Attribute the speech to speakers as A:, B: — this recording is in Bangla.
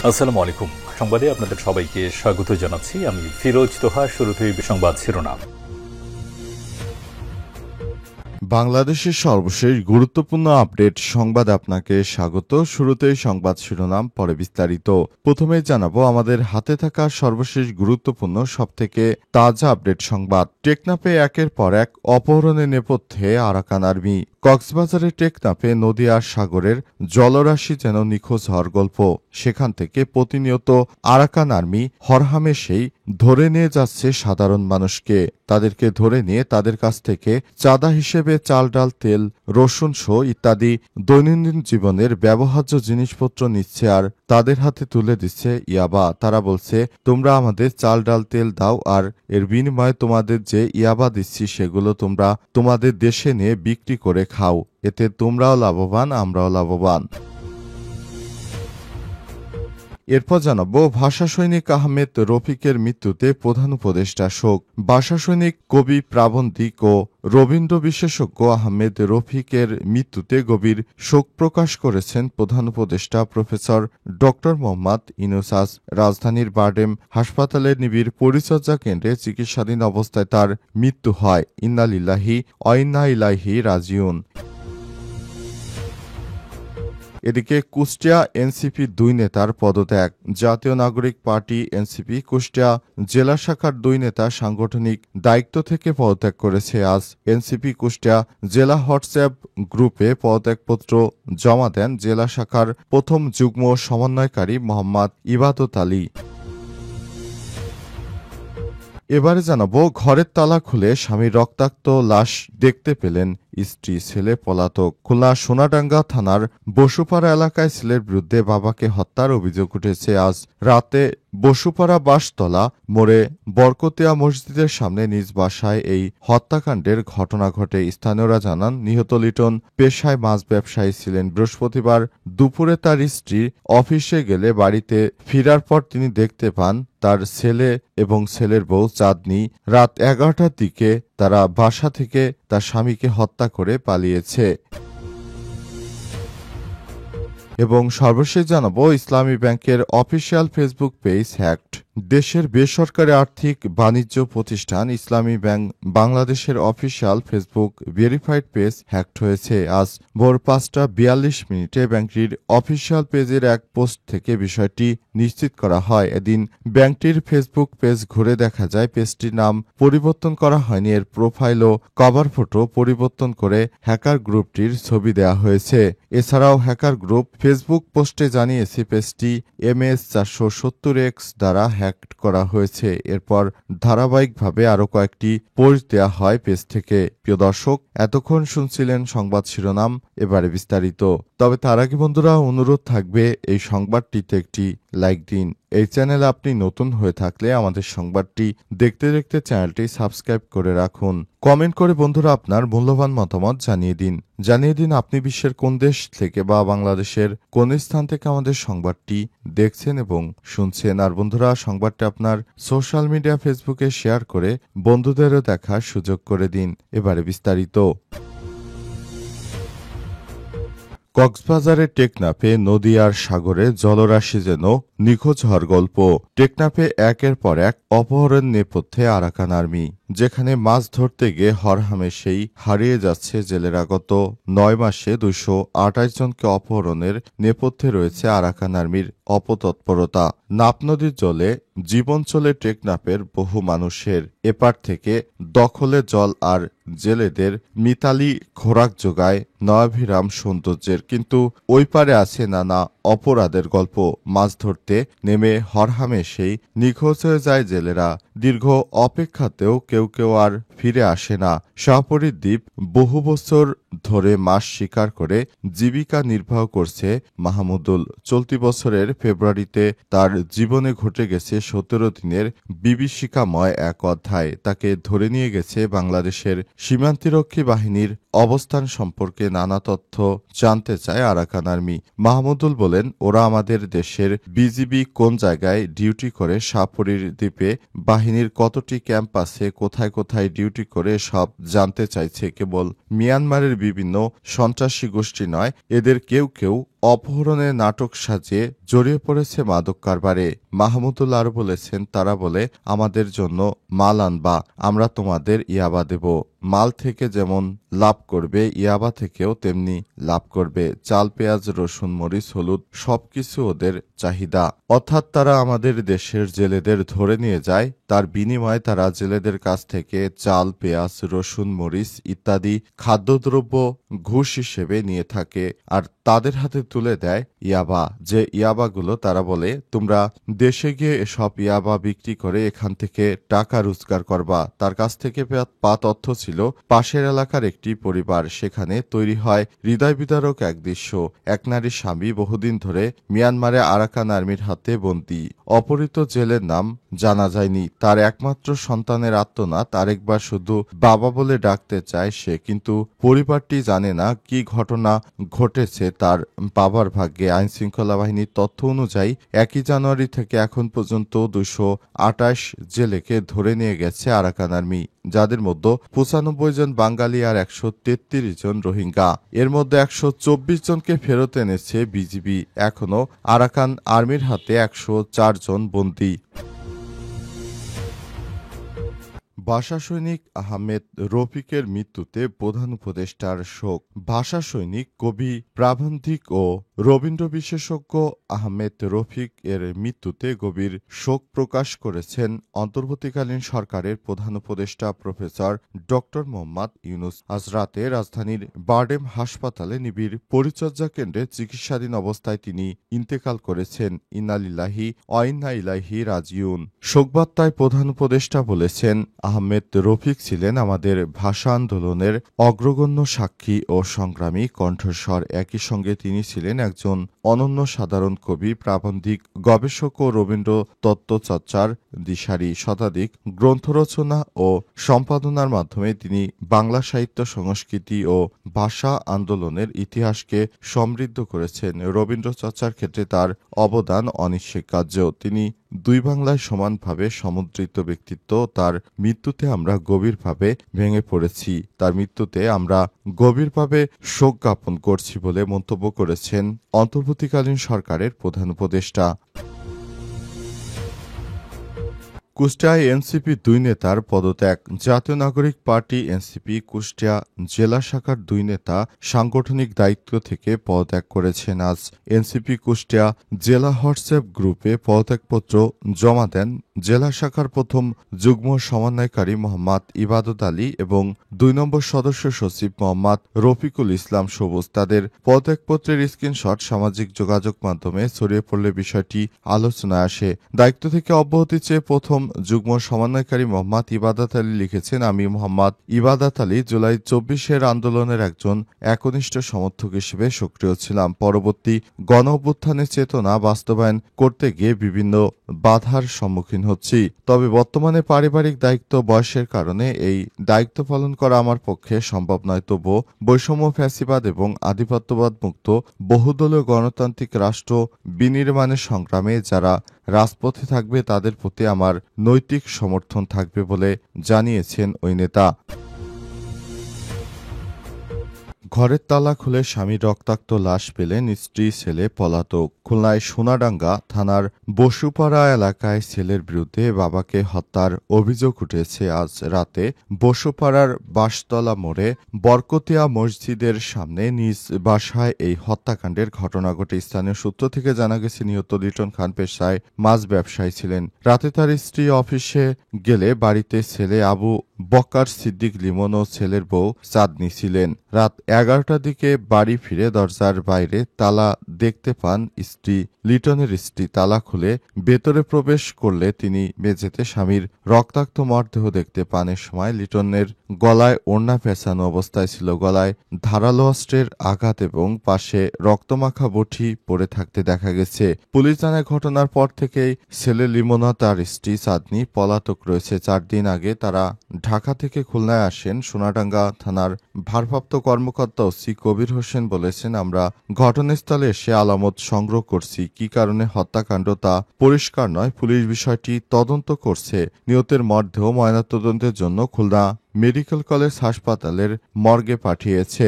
A: আসসালামু আলাইকুম। সংবাদে আপনাদের সবাইকে স্বাগত জানাচ্ছি। আমি ফিরোজ তোহা। শুরুতেই সংবাদ শিরোনাম।
B: বাংলাদেশের সর্বশেষ গুরুত্বপূর্ণ আপডেট সংবাদ আপনাকে স্বাগত। শুরুতেই সংবাদ শিরোনাম, পরে বিস্তারিত। প্রথমে জানাবো আমাদের হাতে থাকা সর্বশেষ গুরুত্বপূর্ণ সবথেকে তাজা আপডেট সংবাদ। টেকনাফে একের পর এক অপহরণের নেপথ্যে আরাকান আর্মি। কক্সবাজারের টেকনাফে নদী আর সাগরের জলরাশি যেন নিখোঁজ হওয়ার গল্প। সেখান থেকে প্রতিনিয়ত আরাকান আর্মি হরহামেশেই ধরে নিয়ে যাচ্ছে সাধারণ মানুষকে। তাদেরকে ধরে নিয়ে তাদের কাছ থেকে চাঁদা হিসেবে চাল, ডাল, তেল, রসুন সহ ইত্যাদি দৈনন্দিন জীবনের ব্যবহার্য জিনিসপত্র নিচ্ছে আর তাদের হাতে তুলে দিচ্ছে ইয়াবা। তারা বলছে, তোমরা আমাদের চাল, ডাল, তেল দাও আর এর বিনিময়ে তোমাদের যে ইয়াবা দিচ্ছি সেগুলো তোমরা তোমাদের দেশে নিয়ে বিক্রি করে খাও। এতে তোমরাও লাভবান, আমরাও লাভবান। এরপর জানাবো ভাষা সৈনিক আহমেদ রফিকের মৃত্যুতে প্রধান উপদেষ্টা শোক। ভাষা সৈনিক, কবি, প্রাবন্ধিক ও রবীন্দ্র বিশেষজ্ঞ আহমেদ রফিকের মৃত্যুতে গভীর শোক প্রকাশ করেছেন প্রধান উপদেষ্টা প্রফেসর ড মোহাম্মদ ইউনূস। রাজধানীর বারডেম হাসপাতালের নিবিড় পরিচর্যা কেন্দ্রে চিকিৎসাধীন অবস্থায় তার মৃত্যু হয়। ইন্না লিল্লাহি ওয়া ইন্না ইলাইহি রাজিউন। এদিকে কুষ্টিয়া এনসিপি ২ নেতার পদত্যাগ। জাতীয় নাগরিক পার্টি এনসিপি কুষ্টিয়া জেলা শাখার ২ নেতা সাংগঠনিক দায়িত্ব থেকে পদত্যাগ করেছে। আজ এনসিপি কুষ্টিয়া জেলা হোয়াটসঅ্যাপ গ্রুপে পদত্যাগপত্র জমা দেন জেলা শাখার প্রথম যুগ্ম সমন্বয়কারী মোহাম্মদ ইবাদত আলী। এবারে জানাবো ঘরের তালা খুলে স্বামীর রক্তাক্ত লাশ দেখতে পেলেন স্ত্রী, ছেলে পলাতক। খুলনা সোনাডাঙ্গা থানার বসুপাড়া এলাকায় ছেলের বিরুদ্ধে বাবাকে হত্যার অভিযোগ উঠেছে। আজ রাতে বসুপাড়া বাসতলা মোড়ে বরকতিয়া মসজিদের সামনে নিজ বাসায় এই হত্যাকাণ্ডের ঘটনা ঘটে। স্থানীয়রা জানান, নিহত লিটন পেশায় মাছ ব্যবসায়ী ছিলেন। বৃহস্পতিবার দুপুরে তার স্ত্রী অফিসে গেলে বাড়িতে ফেরার পর তিনি দেখতে পান তার ছেলে এবং ছেলের বউ চাঁদনি রাত ১১টার দিকে তারা বাসা থেকে তার স্বামীকে হত্যা করে পালিয়েছে। এবং সর্বশেষ জানাবো ইসলামী ব্যাংকের অফিসিয়াল ফেসবুক পেজ হ্যাকড। দেশের বেসরকারি আর্থিক বাণিজ্য প্রতিষ্ঠান ইসলামী ব্যাংক বাংলাদেশের official Facebook verified page hacked হয়েছে। আজ ভোর ৫টা ৪২ ব্যাংকটির অফিসিয়াল পেজের এক পোস্ট থেকে বিষয়টি নিশ্চিত করা হয়। এদিন ব্যাংকটির ফেসবুক পেজ ঘুরে দেখা যায় পেজটির নাম পরিবর্তন করা হয়নি। এর প্রোফাইল ও কভার ফটো পরিবর্তন করে হ্যাকার গ্রুপটির ছবি দেওয়া হয়েছে। এছাড়াও হ্যাকার গ্রুপ ফেসবুক পোস্টে জানিয়েছে পেজটি MS-470X দ্বারা হ্যাক করা হয়েছে। এরপর ধারাবাহিকভাবে আরও কয়েকটি পোস্ট দেওয়া হয় পেজ থেকে। প্রিয় দর্শক, এতক্ষণ শুনছিলেন সংবাদ শিরোনাম, এবারে বিস্তারিত। তবে তার আগে বন্ধুরা অনুরোধ থাকবে এই সংবাদটিতে একটি লাইক দিন। এই চ্যানেলে আপনি নতুন হয়ে থাকলে আমাদের সংবাদটি দেখতে দেখতে চ্যানেলটি সাবস্ক্রাইব করে রাখুন। কমেন্ট করে বন্ধুরা আপনার মূল্যবান মতামত জানিয়ে দিন আপনি বিশ্বের কোন দেশ থেকে বা বাংলাদেশের কোন স্থান থেকে আমাদের সংবাদটি দেখছেন এবং শুনছেন। আর বন্ধুরা, সংবাদটি আপনার সোশ্যাল মিডিয়া ফেসবুকে শেয়ার করে বন্ধুদেরও দেখার সুযোগ করে দিন। এবারে বিস্তারিত। কক্সবাজারের টেকনাফে নদী আর সাগরে জলরাশি যেন নিখোঁজ হওয়ার গল্প। টেকনাফে একের পর এক অপহরণ নেপথ্যে আরাকান আর্মি। যেখানে মাছ ধরতে গিয়ে হরহামেশেই হারিয়ে যাচ্ছে জেলেরা। গত ৯ মাসে ২২৮ জনকে অপহরণের নেপথ্যে রয়েছে আরাকান আর্মির অপতৎপরতা। নাপ নদীর জলে জীবন চলে টেকনাফের বহু মানুষের। এপার থেকে দখলে জল আর জেলেদের মিতালি খোরাক যোগায় নয়াভিরাম সৌন্দর্যের। কিন্তু ওই পারে আছে নানা অপরাধের গল্প। মাছ ধরতে নেমে হরহামেশেই নিখোঁজ হয়ে যায় জেলেরা। দীর্ঘ অপেক্ষাতেও কেউ কেউ আর ফিরে আসে না। শাহপরীর দ্বীপ বহু বছর ধরে মাছ শিকার করে জীবিকা নির্বাহ করছে মাহমুদুল। চলতি বছরের ফেব্রুয়ারিতে তার জীবনে ঘটে গেছে ১৭ দিনের বিভীষিকাময় এক অধ্যায়। তাকে ধরে নিয়ে গেছে বাংলাদেশের সীমান্তরক্ষী বাহিনীর অবস্থান সম্পর্কে নানা তথ্য জানতে চায় আরাকান আর্মি। মাহমুদুল বলেন, ওরা আমাদের দেশের বিজিবি কোন জায়গায় ডিউটি করে, শাহপরীর দ্বীপে বাহিনীর কতটি ক্যাম্প আছে, কোথায় কোথায় ডিউটি করে সব জানতে চাইছে। কেবল মিয়ানমারের বিভিন্ন সন্ত্রাসী গোষ্ঠী নয়, এদের কেউ কেউ অপহরণের নাটক সাজিয়ে জড়িয়ে পড়েছে মাদক কারবারে। মাহমুদুল আরও বলেছেন, তারা বলে আমাদের জন্য মাল আনবা, আমরা তোমাদের ইয়াবা দেব। মাল থেকে যেমন লাভ করবে, ইয়াবা থেকেও তেমনি লাভ করবে। চাল, পেঁয়াজ, রসুন, মরিচ, হলুদ সবকিছু ওদের চাহিদা। অর্থাৎ তারা আমাদের দেশের জেলেদের ধরে নিয়ে যায়, তার বিনিময়ে তারা জেলেদের কাছ থেকে চাল, পেঁয়াজ, রসুন, মরিচ ইত্যাদি খাদ্যদ্রব্য ঘুষ হিসেবে নিয়ে থাকে আর তাদের হাতে তুলে দেয় ইয়াবা। যে ইয়াবাগুলো তারা বলে তোমরা দেশে গিয়ে এসব ইয়াবা বিক্রি করে এখান থেকে টাকা রোজগার করবা। তার কাছ থেকে পাওয়া তথ্য ছিল পাশের এলাকার একটি পরিবার, সেখানে তৈরি হয় হৃদয় বিদারক এক দৃশ্য। এক নারী স্বামী বহুদিন ধরে মিয়ানমারে আরাকান আর্মির হাতে বন্দী। অপহৃত জেলের নাম জানা যায়নি। তার একমাত্র সন্তানের আত্মনাদ আরেকবার শুধু বাবা বলে ডাকতে চায় সে, কিন্তু পরিবারটি জানে না কি ঘটনা ঘটেছে তার বাবার ভাগ্যে। আইনশৃঙ্খলা বাহিনীর তথ্য অনুযায়ী 1 জানুয়ারি থেকে এখন পর্যন্ত 228 জেলেকে ধরে নিয়ে গেছে আরাকান আর্মি, যাদের মধ্যে 95 জন বাঙালি আর 133 জন রোহিঙ্গা। এর মধ্যে 124 জনকে ফেরত এনেছে বিজিবি। এখনও আরাকান আর্মির হাতে 104 জন বন্দী। ভাষা সৈনিক আহমেদ রফিকের মৃত্যুতে প্রধান উপদেষ্টার শোক। ভাষা সৈনিক, কবি, প্রাবন্ধিক ও রবীন্দ্র বিশেষজ্ঞ আহমেদ রফিক এর মৃত্যুতে গভীর শোক প্রকাশ করেছেন অন্তর্বর্তীকালীন সরকারের প্রধান উপদেষ্টা প্রফেসর ড মোহাম্মদ ইউনূস। আজ রাতে রাজধানীর বারডেম হাসপাতালে নিবিড় পরিচর্যা কেন্দ্রে চিকিৎসাধীন অবস্থায় তিনি ইন্তেকাল করেছেন। ইন্না লিল্লাহি ওয়া ইন্না ইলাইহি রাজিউন। শোকবার্তায় প্রধান উপদেষ্টা বলেছেন, আহমেদ রফিক ছিলেন আমাদের ভাষা আন্দোলনের অগ্রগণ্য সাক্ষী ও সংগ্রামী কণ্ঠস্বর। একই সঙ্গে তিনি ছিলেন একজন অনন্য সাধারণ কবি, প্রাবন্ধিক, গবেষক ও রবীন্দ্র তত্ত্বচর্চার দিশারি। শতাধিক গ্রন্থ রচনা ও সম্পাদনার মাধ্যমে তিনি বাংলা সাহিত্য, সংস্কৃতি ও ভাষা আন্দোলনের ইতিহাসকে সমৃদ্ধ করেছেন। রবীন্দ্র চর্চার ক্ষেত্রে তার অবদান অনস্বীকার্য। তিনি দুই বাংলায় সমানভাবে সমুদ্রিত ব্যক্তিত্ব। তার মৃত্যুতে আমরা গভীরভাবে ভেঙে পড়েছি। তার মৃত্যুতে আমরা গভীরভাবে শোক জ্ঞাপন করছি বলে মন্তব্য করেছেন অন্তর্বর্তীকালীন সরকারের প্রধান উপদেষ্টা। কুষ্টিয়ায় এনসিপি 2 নেতার পদত্যাগ। জাতীয় নাগরিক পার্টি এনসিপি কুষ্টিয়া জেলা শাখার 2 নেতা সাংগঠনিক দায়িত্ব থেকে পদত্যাগ করেছেন। আজ এনসিপি কুষ্টিয়া জেলা হোয়াটসঅ্যাপ গ্রুপে পদত্যাগপত্র জমা দেন জেলা শাখার প্রথম যুগ্ম সমন্বয়কারী মোহাম্মদ ইবাদত আলী এবং 2 নম্বর সদস্য সচিব মোহাম্মদ রফিকুল ইসলাম সবুজ। তাদের পদত্যাগপত্রের স্ক্রিনশট সামাজিক যোগাযোগ মাধ্যমে ছড়িয়ে পড়লে বিষয়টি আলোচনায় আসে। দায়িত্ব থেকে অব্যাহতি চেয়ে প্রথম যুগ্ম সমন্বয়কারী মোহাম্মদ ইবাদত আলী লিখেছেন, আমি মোহাম্মদ ইবাদত আলী জুলাই 24-এর আন্দোলনের একজন একনিষ্ঠ সমর্থক হিসেবে সক্রিয় ছিলাম। পরবর্তী গণ অভ্যুত্থানের চেতনা বাস্তবায়ন করতে গিয়ে বিভিন্ন বাধার সম্মুখীন হচ্ছি। তবে বর্তমানে পারিবারিক দায়িত্ব বয়সের কারণে এই দায়িত্ব পালন করা আমার পক্ষে সম্ভব নয়। তবুও বৈষম্য, ফ্যাসিবাদ এবং আধিপত্যবাদ মুক্ত বহুদলীয় গণতান্ত্রিক রাষ্ট্র বিনির্মাণের সংগ্রামে যারা রাজপথে থাকবে তাদের প্রতি আমার নৈতিক সমর্থন থাকবে বলে জানিয়েছেন ওই নেতা। ঘরের তালা খুলে স্বামীর রক্তাক্ত লাশ পেলেন স্ত্রী, ছেলে পলাতক। খুলনায় সোনাডাঙ্গা থানার বসুপাড়া এলাকায় ছেলের বিরুদ্ধে বাবাকে হত্যার অভিযোগ উঠেছে। আজ রাতে বসুপাড়ার বাঁশতলা মোড়ে বরকতিয়া মসজিদের সামনে নিজ বাসায় এই হত্যাকাণ্ডের ঘটনা ঘটে। স্থানীয় সূত্র থেকে জানা গেছে, নিহত লিটন খান পেশায় মাছ ব্যবসায়ী ছিলেন। রাতে তার স্ত্রী অফিসে গেলে বাড়িতে ছেলে আবু বক্কার সিদ্দিক লিমন ও ছেলের বউ চাঁদনি ছিলেন। রাত 11টার দিকে বাড়ি ফিরে দরজার বাইরে তালা দেখতে পান স্ত্রী। লিটনের স্ত্রী তালা খুলে ভেতরে প্রবেশ করলে তিনি মেঝেতে স্বামীর রক্তাক্ত মরদেহ দেখতে পান। এ সময় লিটনের গলায় ওড়না পেঁচানো অবস্থায় ছিল। গলায় ধারালো অস্ত্রের আঘাত এবং পাশে রক্তমাখা বটি পড়ে থাকতে দেখা গেছে। পুলিশ জানায়, ঘটনার পর থেকেই ছেলে লিমনা তার স্ত্রী চাঁদনি পলাতক রয়েছে। 4 দিন আগে তারা ঢাকা থেকে খুলনায় আসেন। সোনাডাঙ্গা থানার ভারপ্রাপ্ত কর্মকর্তা ওসি কবির হোসেন বলেছেন, আমরা ঘটনাস্থলে এসে আলামত সংগ্রহ করছি। কি কারণে হত্যাকাণ্ড তা পরিষ্কার নয়। পুলিশ বিষয়টি তদন্ত করছে। নিহতের মরদেহ ময়নাতদন্তের জন্য খুলনা মেডিকেল কলেজ হাসপাতালের মর্গে পাঠিয়েছে।